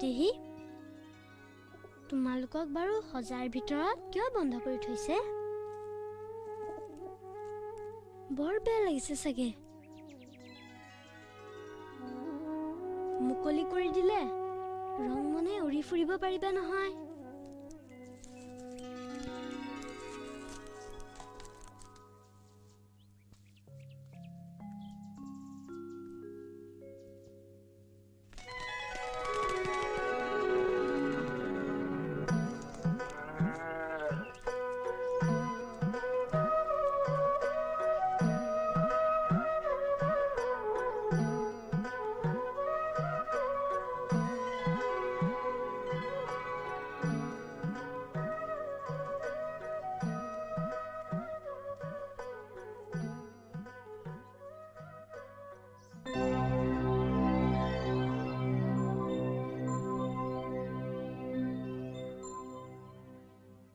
ভাইটিহি তোমালোকক বাৰু সজাৰ ভিতৰত কিয় বন্ধ কৰি থৈছে বৰ বেয়া লাগিছে চাগে মুকলি কৰি দিলে ৰং মনে উৰি ফুৰিব পাৰিবা নহয়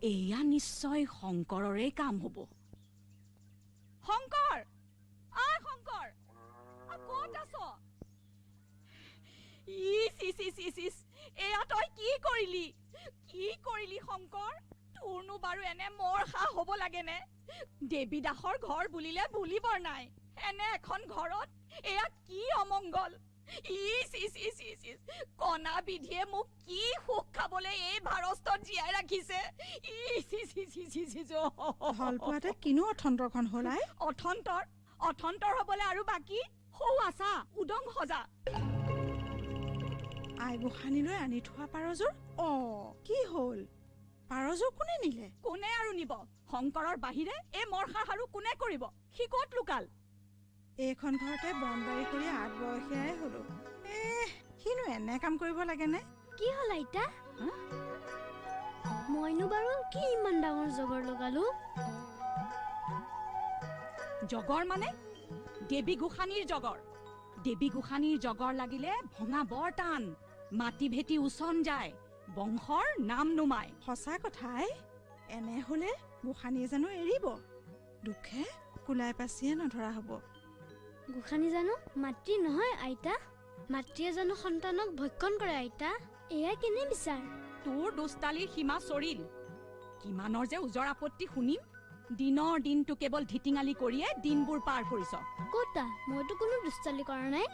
এয়া নিশ্চয় শংকৰৰে কাম হ'ব শংকৰ আয় শংকৰ ক'ত আছ ইস এয়া তই কি কৰিলি শংকৰ তোৰনো বাৰু এনে মোৰ খা হ'ব লাগেনে দেৱী দাসৰ ঘৰ বুলিলে বুলিবৰ নাই এনে এখন ঘৰত এয়া কি অমংগল কণা বিধিয়ে মোক কি সুখ খাবলৈ এই ভাৰস্তত জীয়াই ৰাখিছে হলপোৱাতে কিনো অথন্তৰখন হলাই অথন্তৰ হবলৈ আৰু বাকী সৌ আছা উদং সজা আই গোসানীলৈ আনি থোৱা পাৰযোৰ কি হ'ল পাৰযোৰ কোনে নিলে কোনে আৰু নিব শংকৰৰ বাহিৰে এই মৰখাৰ আৰু কোনে কৰিব সি ক'ত লুকাল এইখন ঘৰতে বনবাৰী কৰি ৮ বয়সীয়াই হলো সিনো এনে কাম কৰিব লাগেনে কি হ'ল আইতা মইনো বাৰু কি ইমান ডাঙৰ জগৰ লগালো জগৰ মানে দেৱী গোসানীৰ জগৰ লাগিলে ভঙা বৰ টান মাটি ভেটি উচন যায় বংশৰ নাম নুমাই সঁচা কথাই এনে হলে গোসানীয়ে জানো এৰিব দুখে কুলাই পাচিয়ে নধৰা হ'ব গোসানী জানো মাতৃ নহয় আইতা মাতৃয়ে জানো সন্তানক ভক্ষণ কৰে আইতা এয়া কেনে বিচাৰ তোৰ দুষ্টালিৰ সীমা চৰিল কিমানৰ যে উজৰ আপত্তি শুনিম দিনৰ দিনটো কেৱল ধিটিঙালি কৰিয়ে দিনবোৰ পাৰ কৰিছ কতা মইতো কোনো দুষ্টালি কৰা নাই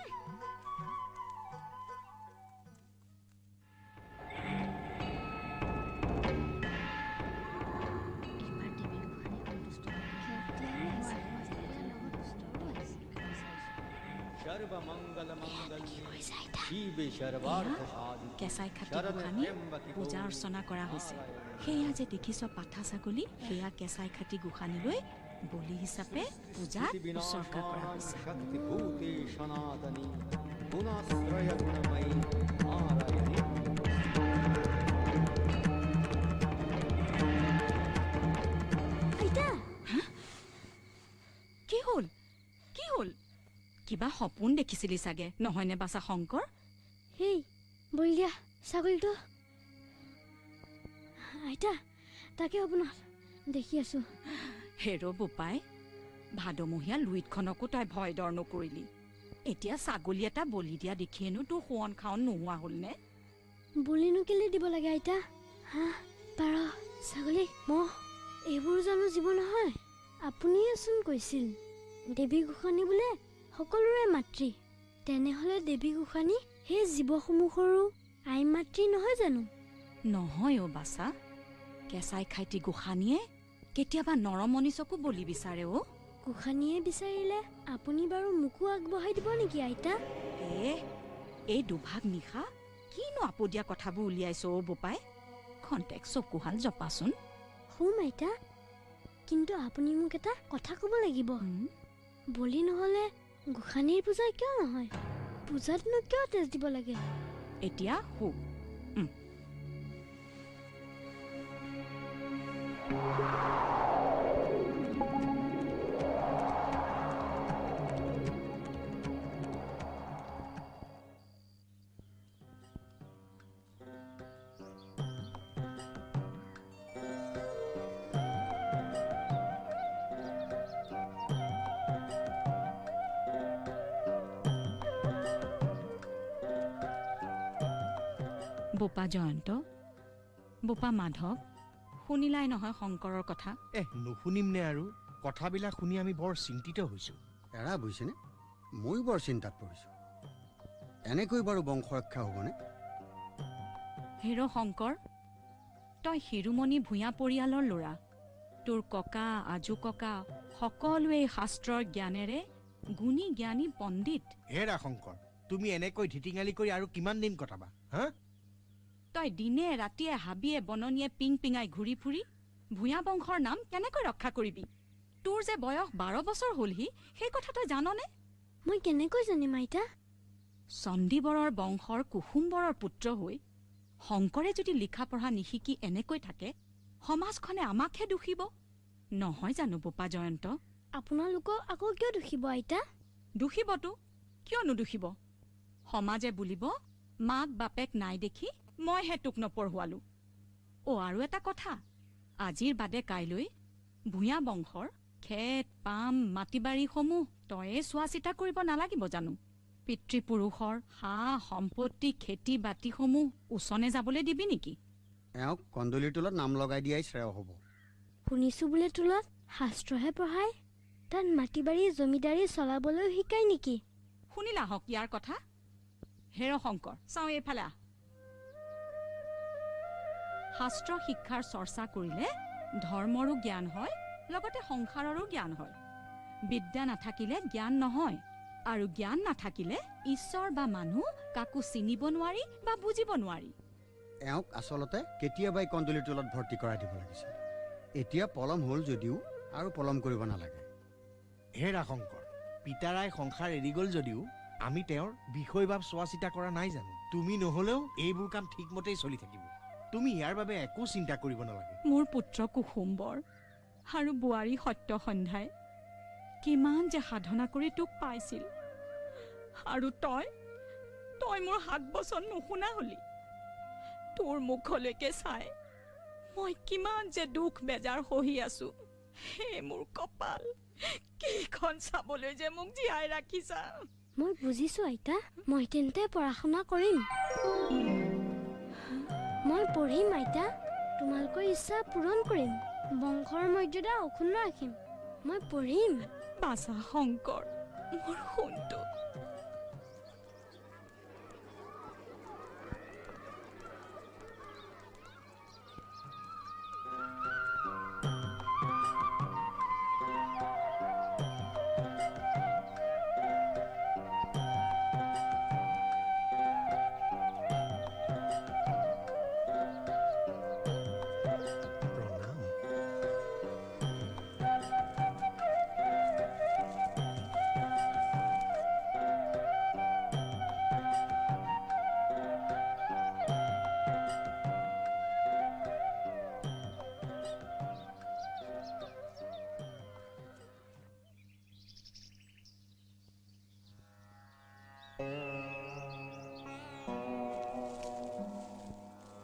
কেঁচাই খাটি গোসানী পূজা অৰ্চনা কৰা হৈছে সেয়া যে দেখিছ পাঠা ছাগলী সেয়া কেঁচাই খাটি গোসানীলৈ বলি হিচাপে পূজা উৎসৰ্গা কৰা হৈছে কি হ'ল কিবা সপোন দেখিছিলি চাগে নহয়নে বাছা শংকৰ হেই বল দিয়া ছাগলীটো আইতা তাকে আপোনাৰ দেখি আছো হেৰ বোপাই ভাদমহীয়া লুইতখনকো তই ভয় ডৰ নকৰিলি এতিয়া ছাগলী এটা বলি দিয়া দেখিয়েনো তোৰ শোৱন খাৱন নোহোৱা হ'ল নে বলিনো কেলে দিব লাগে আইতা হাঁহ পাৰ ছাগলী মহ এইবোৰ জানো জীৱ নহয় আপুনিয়েচোন কৈছিল দেৱী গোসানী বোলে সকলোৰে মাতৃ তেনেহলে দেৱী গোসানী সেই জীৱসমূহৰো আই মাতৃ নহয় জানো নহয় অ বাছা কেঁচাই খাইটি গোসানীয়ে কেতিয়াবা নৰমনিচকো বলি বিচাৰে অ গোসানীয়ে বিচাৰিলে আপুনি বাৰু মোকো আগবঢ়াই দিব নেকি আইতা এই দুভাগ নিশা কিনো আপদীয়া কথাবোৰ উলিয়াইছ অ বোপাই খন্তেক চকুহাল জপাচোন শুম আইতা কিন্তু আপুনি মোক এটা কথা ক'ব লাগিব বলি নহলে গোসানীৰ পূজা কিয় নহয় পূজাতনো কিয় তেজ দিব লাগে এতিয়া শু বোপা জয়ন্ত, বোপা মাধৱ, শুনিলাই নহয় শংকৰৰ কথা। নুশুনিম নে আৰু? কথাবিলাক শুনি আমি বৰ চিন্তিত হৈছোঁ। এৰা বুজিছেনে, ময়ো বৰ চিন্তাত পৰিছোঁ। এনেকৈ বাৰু বংশ ৰক্ষা হ'বনে? হেৰ শংকৰ, তই শিৰোমণি ভূঞা পৰিয়ালৰ ল'ৰা। তোৰ ককা আজু ককা সকলোৱে শাস্ত্ৰৰ জ্ঞানেৰে গুণী জ্ঞানী পণ্ডিত। হেৰা শংকৰ, তুমি এনেকৈ ধিটিঙালি কৰি আৰু কিমান দিন কটাবা? হা? তই দিনে ৰাতিয়ে হাবিয়ে বননিয়ে পিং পিঙাই ঘূৰি ফুৰি ভূঞা বংশৰ নাম কেনেকৈ ৰক্ষা কৰিবি? তোৰ যে বয়স 12 বছৰ হ'লহি, সেই কথা তই জাননে? মই কেনেকৈ জানিম আইতা? চণ্ডীবৰৰ বংশৰ কুসুম্বৰৰ পুত্ৰ হৈ শংকৰে যদি লিখা পঢ়া নিশিকি এনেকৈ থাকে, সমাজখনে আমাকহে দুখিব নহয় জানো বোপা জয়ন্ত? আপোনালোকক আকৌ কিয় দুখিব আইতা? দুখিবতো, কিয় নুদুখিব? সমাজে বুলিব মাক বাপেক নাই দেখি মইহে তোক নপঢ়ুৱালো। আৰু এটা কথা, আজিৰ বাদে কাইলৈ ভূঞা বংশৰ খেত পাম মাটিবাৰীসমূহ তয়ে চোৱা চিতা কৰিব নালাগিব জানো? পিতৃপুৰুষৰ সা সম্পত্তি খেতি বাতিসমূহ উচনে যাবলৈ দিবি নেকি? এওঁক কন্দলীৰ টোলত নাম লগাই দিয়াই শ্ৰেয় হ'ব। শুনিছো বোলে টোলত শাস্ত্ৰহে পঢ়ায়, তাত মাটি বাৰী জমিদাৰী চলাবলৈও শিকায় নেকি? শুনিলা হক ইয়াৰ কথা? হেৰ শংকৰ, চাওঁ এইফালে আহ। শাস্ত্ৰ শিক্ষাৰ চৰ্চা কৰিলে ধৰ্মৰো জ্ঞান হয়, লগতে সংসাৰৰো জ্ঞান হয়। বিদ্যা নাথাকিলে জ্ঞান নহয়, আৰু জ্ঞান নাথাকিলে ঈশ্বৰ বা মানুহ কাকো চিনিব নোৱাৰি বা বুজিব নোৱাৰি। এওঁক আচলতে কেতিয়াবাই কন্দলীৰ টোলত ভৰ্তি কৰাই দিব লাগিছিল। এতিয়া পলম হ'ল যদিও আৰু পলম কৰিব নালাগে। হেৰা শংকৰ, পিতাৰাই সংসাৰ এৰি গ'ল যদিও আমি তেওঁৰ বিষয়ভাৱ চোৱা চিতা কৰা নাই জানো? তুমি নহ'লেও এইবোৰ কাম ঠিকমতেই চলি থাকিব। তুমি ইয়াৰ বাবে একো চিন্তা কৰিব নালাগে। মোৰ পুত্ৰ কুসুম্বৰ আৰু বোৱাৰী সত্যসন্ধ্যাই কিমান যে সাধনা কৰি তোক পাইছিল, আৰু তই মোৰ হাত বচন নুশুনা হলি। তোৰ মুখলৈকে চাই মই কিমান যে দুখ বেজাৰ সহি আছো। হে মোৰ কপাল, কিখন চাবলৈ যে মোক জীয়াই ৰাখিছা। মই বুজিছো আইতা, মই তেন্তে পঢ়া শুনা কৰিম। মই পঢ়িম আইতা, তোমালোকৰ ইচ্ছা পূৰণ কৰিম, বংশৰ মৰ্যাদা অক্ষুণ্ণ ৰাখিম। মই পঢ়িম। বাছা শংকৰ, মোৰ সোণটো।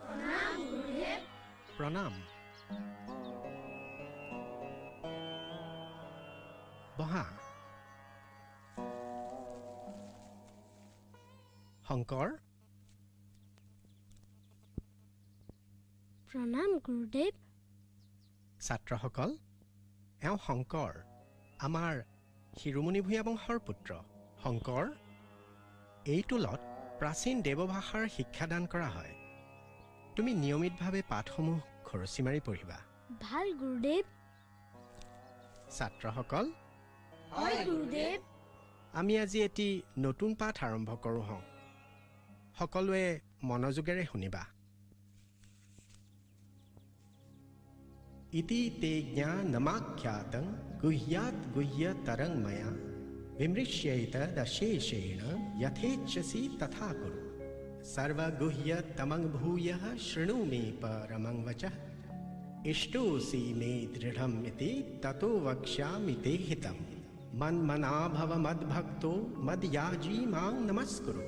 প্ৰণাম। প্ৰণাম। বহা। শংকৰ, প্ৰণাম গুৰুদেৱ। ছাত্ৰসকল, এওঁ শংকৰ, আমাৰ শিৰোমণি ভূঞা বংশৰ পুত্ৰ। শংকৰ, এই টোলত প্ৰাচীন দেৱভাষাৰ শিক্ষাদান কৰা হয়। তুমি নিয়মিতভাৱে পাঠসমূহ খৰচি মাৰি পঢ়িবা। ভাল গুৰুদেৱ। ছাত্ৰসকল, হয় গুৰুদেৱ। আমি আজি এটি নতুন পাঠ আৰম্ভ কৰোঁ হওঁ। সকলোৱে মনোযোগেৰে শুনিবা। ইতি তে জ্ঞানমাখ্যাতং গুহ্যাৎ গুহ্যতৰং ময়া বিমৃশ্যেতদশেষেণ যথেচ্ছসি তথা কুরু। सर्वगुह्यतमं भूयः शृणु मे परमं वचः। इष्टोऽसि मे दृढम् इति ततो वक्ष्यामि ते हितम्। मन्मनाभव मद्भक्तो मद्याजी मां नमस्कुरु।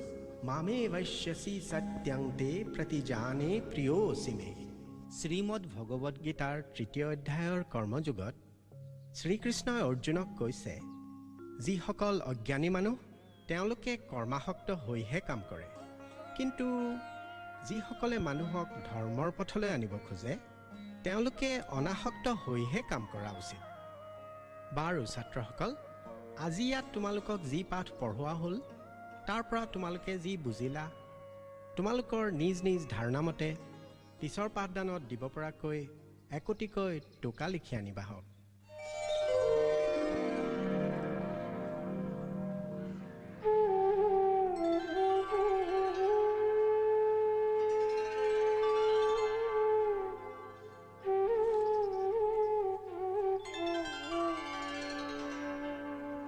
मामे वश्यसि सत्यं ते प्रतिजाने प्रियोऽसि मे। শ্ৰীমদ ভগৱদ গীতাৰ ৩য় অধ্যায়ৰ কৰ্মযোগত শ্ৰীকৃষ্ণই অৰ্জুনক কৈছে, যিসকল অজ্ঞানী মানুহ তেওঁলোকে কৰ্মাসক্ত হৈহে কাম কৰে, কিন্তু যিসকলে মানুহক ধৰ্মৰ পথলৈ আনিব খোজে তেওঁলোকে অনাসক্ত হৈহে কাম কৰা উচিত। বাৰু ছাত্ৰসকল, আজি ইয়াত তোমালোকক যি পাঠ পঢ়োৱা হ'ল তাৰ পৰা তোমালোকে যি বুজিলা তোমালোকৰ নিজ নিজ ধাৰণা মতে পিছৰ পাঠদানত দিব পৰাকৈ একোটিকৈ টোকা লিখি আনিবা হওক।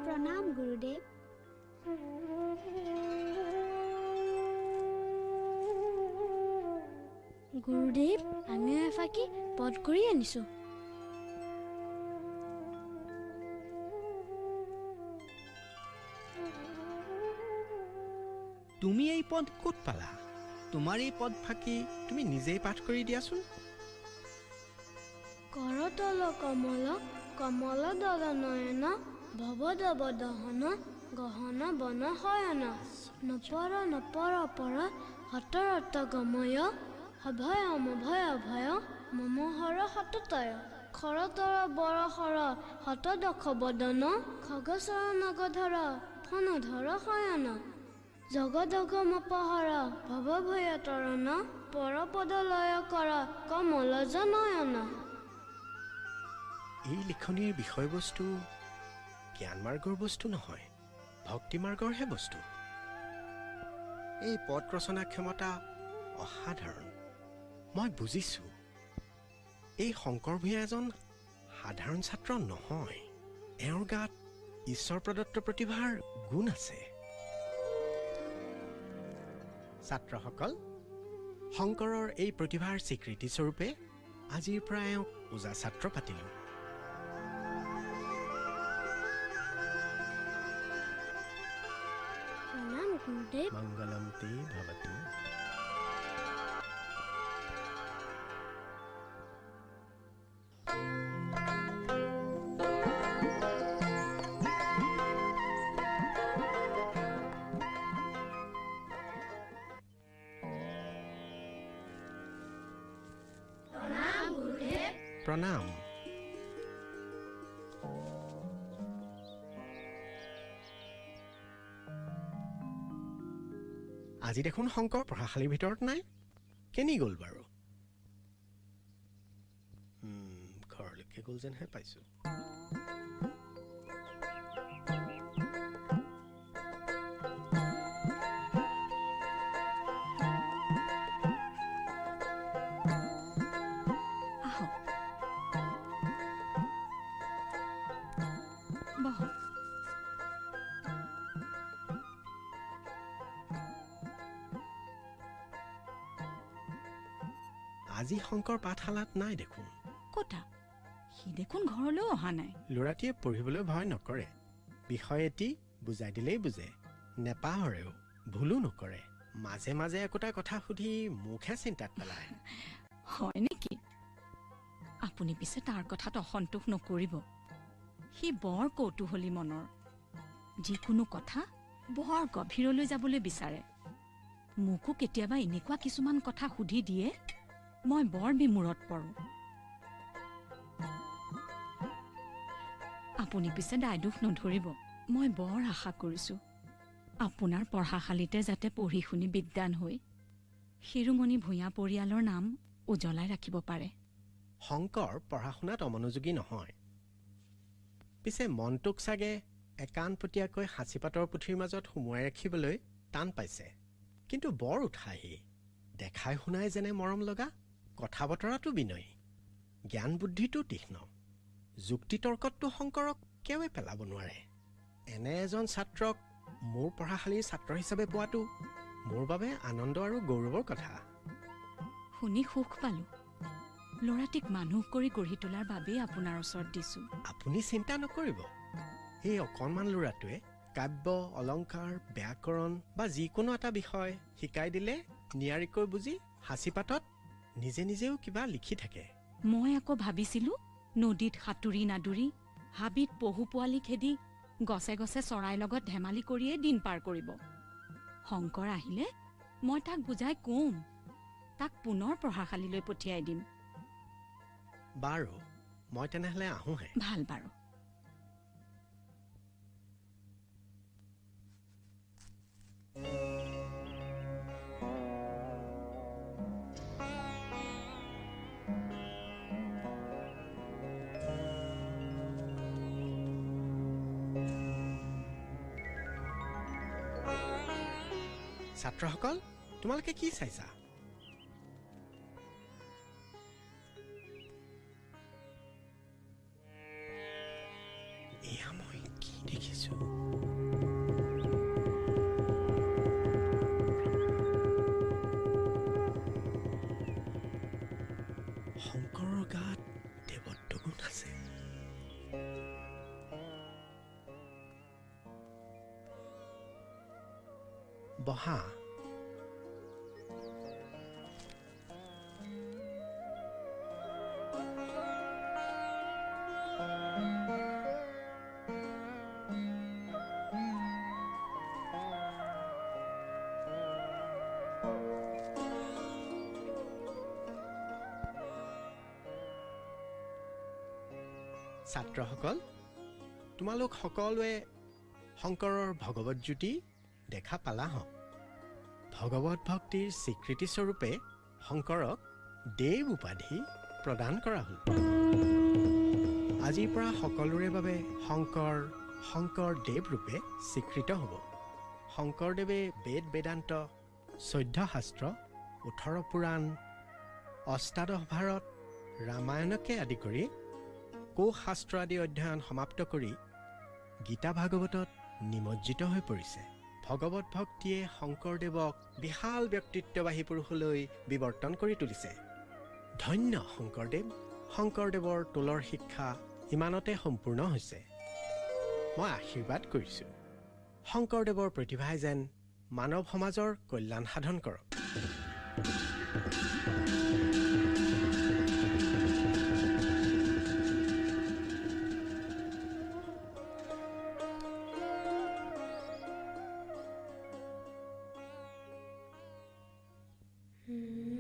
প্ৰণাম গুৰুদেৱ। গুৰুদেৱ, আমিও এফাকি পদ কৰি আনিছো। তুমি এই পদ ক'ত পালা? তোমাৰ এই পদ ফাঁকি তুমি নিজেই পাঠ কৰি দিয়াচোন। কৰতল কমল কমল দল নয়ন ভৱদৱ দহন গহন বন শয়ন নপৰ নপৰ পৰ হতৰত গময় অভয়ম ভয় ভয় মমোহৰ সততয় খৰতৰ বৰহৰ হতদখ বদন খগচৰ নগধৰ ফনধৰ শয়ন জগদগমপহৰ ভৱ ভয় তৰণ পৰপদলয় কৰ কমল জনয়ন। এই লিখনিৰ বিষয়বস্তু জ্ঞান মাৰ্গৰ বস্তু নহয়, ভক্তি মাৰ্গৰহে বস্তু। এই পদ ৰচনা ক্ষমতা অসাধাৰণ। মই বুজিছো এই শংকৰ ভূঞা এজন সাধাৰণ ছাত্ৰ নহয়। এওঁৰ গাত ঈশ্বৰ প্ৰদত্ত প্ৰতিভাৰ গুণ আছে। ছাত্ৰসকল, শংকৰৰ এই প্ৰতিভাৰ স্বীকৃতিস্বৰূপে আজিৰ পৰা এওঁক ওজা ছাত্ৰ পাতিলোঁ। প্ৰণাম গুৰুদেৱ। মংগলম তে ভৱতু। প্ৰণাম। আজি দেখোন শংকৰ পঢ়াশালীৰ ভিতৰত নাই, কেনি গ'ল বাৰু? ঘৰলৈকে গ'ল যেনহে পাইছো। আজি শংকৰ পাঠশালাত নাই দেখোন। কতা সি দেখোন ঘৰলৈও অহা নাই। ল'ৰাটিয়ে পঢ়িবলৈ ভয় নকৰে, বিষয় এটি বুজাই দিলেই বুজে, নেপাহৰেও, ভুলো নকৰে। মাজে মাজে একোটা কথা সুধি মুখহে চিন্তাত পেলায়। হয় নেকি? আপুনি পিছে তাৰ কথাত অসন্তোষ নকৰিব। সি বৰ কৌতূহলী মনৰ, যিকোনো কথা বৰ গভীৰলৈ যাবলৈ বিচাৰে। মোকো কেতিয়াবা এনেকুৱা কিছুমান কথা সুধি দিয়ে, মই বৰ বিমূৰত পৰোঁ। আপুনি পিছে দায়দোষ নধৰিব। মই বৰ আশা কৰিছোঁ আপোনাৰ পঢ়াশালীতে যাতে পঢ়ি শুনি বিদ্বান হৈ শিৰোমণি ভূঞা পৰিয়ালৰ নাম উজ্বলাই ৰাখিব পাৰে। শংকৰ পঢ়া শুনাত অমনোযোগী নহয়, পিছে মনটোক চাগে একানপতীয়াকৈ সাঁচিপাতৰ পুথিৰ মাজত সুমুৱাই ৰাখিবলৈ টান পাইছে। কিন্তু বৰ উৎসাহী, দেখাই শুনাই যেনে মৰম লগা, কথা বতৰাটো বিনয়ী, জ্ঞান বুদ্ধিটো তীক্ষ্ণ, যুক্তিতৰ্কতটো শংকৰক কেৱে পেলাব নোৱাৰে। এনে এজন ছাত্ৰক মোৰ পঢ়াশালীৰ ছাত্ৰ হিচাপে পোৱাটো মোৰ বাবে আনন্দ আৰু গৌৰৱৰ কথা। শুনি সুখ পালোঁ। ল'ৰাটিক মানুহ কৰি গঢ়ি তোলাৰ বাবেই আপোনাৰ ওচৰত দিছোঁ। আপুনি চিন্তা নকৰিব, এই অকণমান ল'ৰাটোৱে কাব্য, অলংকাৰ, ব্যাকৰণ বা যিকোনো এটা বিষয় শিকাই দিলে নিয়াৰিকৈ বুজি সাঁচিপাতত নিজে নিজেও কিবা লিখি থাকে। মই আকৌ ভাবিছিলোঁ নদীত সাঁতুৰি নাদুৰি, হাবিত পহু পোৱালি খেদি, গছে গছে চৰাইৰ লগত ধেমালি কৰিয়েই দিন পাৰ কৰিব। শংকৰ আহিলে মই তাক বুজাই কম, তাক পুনৰ পঢ়াশালীলৈ পঠিয়াই দিম। বাৰু মই তেনেহ'লে আহোঁহে। ভাল বাৰু। ছাত্ৰসকল তোমালোকে কি চাইছা? এয়া মই কি দেখিছো? শংকৰৰ গাত দেৱত্ব গুণ আছে। বহা। ছাত্ৰসকল তোমালোক সকলোৱে শংকৰৰ ভগৱত জ্যোতি দেখা পালাহক। ভগৱত ভক্তিৰ স্বীকৃতিস্বৰূপে শংকৰক দেৱ উপাধি প্ৰদান কৰা হ'ল। আজিৰ পৰা সকলোৰে বাবে শংকৰদেৱ ৰূপে স্বীকৃত হ'ব। শংকৰদেৱে বেদ বেদান্ত 14 শাস্ত্ৰ 18 পুৰাণ অষ্টাদশ ভাৰত ৰামায়ণকে আদি কৰি কোষ শাস্ত্ৰ আদি অধ্যয়ন সমাপ্ত কৰি গীতা ভাগৱতত নিমজ্জিত হৈ পৰিছে। ভগৱত ভক্তিয়ে শংকৰদেৱক বিশাল ব্যক্তিত্ববাহী পুৰুষলৈ বিৱৰ্তন কৰি তুলিছে। ধন্য শংকৰদেৱ। শংকৰদেৱৰ টোলৰ শিক্ষা ইমানতে সম্পূৰ্ণ হৈছে। মই আশীৰ্বাদ কৰিছোঁ শংকৰদেৱৰ প্ৰতিভাই যেন মানৱ সমাজৰ কল্যাণ সাধন কৰক। Hmm.